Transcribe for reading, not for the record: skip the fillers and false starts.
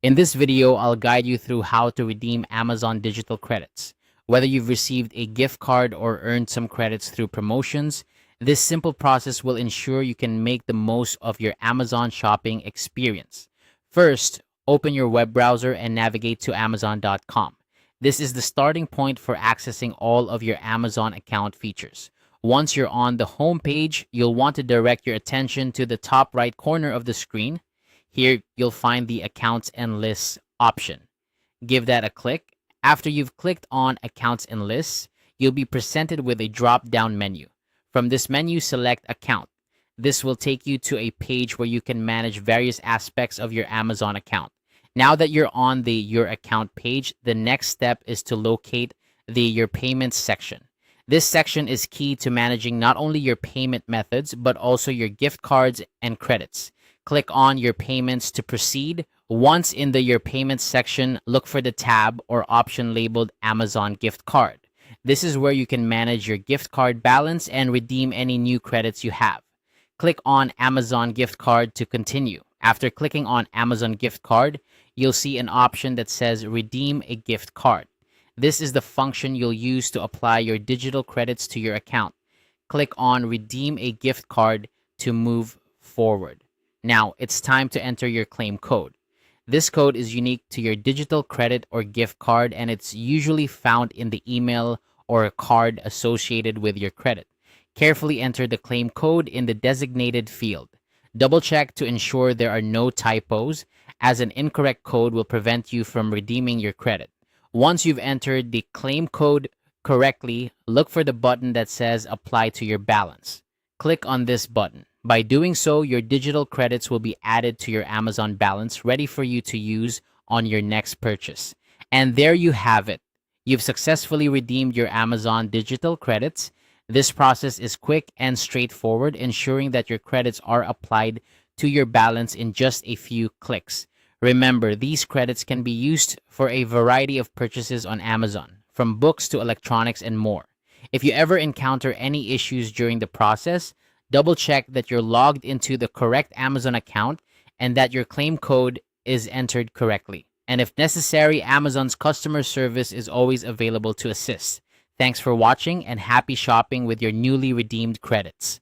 In this video, I'll guide you through how to redeem Amazon digital credits. Whether you've received a gift card or earned some credits through promotions, this simple process will ensure you can make the most of your Amazon shopping experience. First, open your web browser and navigate to Amazon.com. This is the starting point for accessing all of your Amazon account features. Once you're on the home page, you'll want to direct your attention to the top right corner of the screen. Here, you'll find the Accounts and Lists option. Give that a click. After you've clicked on Accounts and Lists, you'll be presented with a drop-down menu. From this menu, select Account. This will take you to a page where you can manage various aspects of your Amazon account. Now that you're on the Your Account page, the next step is to locate the Your Payments section. This section is key to managing not only your payment methods, but also your gift cards and credits. Click on Your Payments to proceed. Once in the Your Payments section, look for the tab or option labeled Amazon Gift Card. This is where you can manage your gift card balance and redeem any new credits you have. Click on Amazon Gift Card to continue. After clicking on Amazon Gift Card, you'll see an option that says Redeem a Gift Card. This is the function you'll use to apply your digital credits to your account. Click on Redeem a Gift Card to move forward. Now, it's time to enter your claim code. This code is unique to your digital credit or gift card, and it's usually found in the email or a card associated with your credit. Carefully enter the claim code in the designated field. Double check to ensure there are no typos, as an incorrect code will prevent you from redeeming your credit. Once you've entered the claim code correctly, look for the button that says Apply to your balance. Click on this button. By doing so, your digital credits will be added to your Amazon balance, ready for you to use on your next purchase. And there you have it. You've successfully redeemed your Amazon digital credits. This process is quick and straightforward, ensuring that your credits are applied to your balance in just a few clicks. Remember, these credits can be used for a variety of purchases on Amazon, from books to electronics and more. If you ever encounter any issues during the process, double check that you're logged into the correct Amazon account and that your claim code is entered correctly. And if necessary, Amazon's customer service is always available to assist. Thanks for watching and happy shopping with your newly redeemed credits.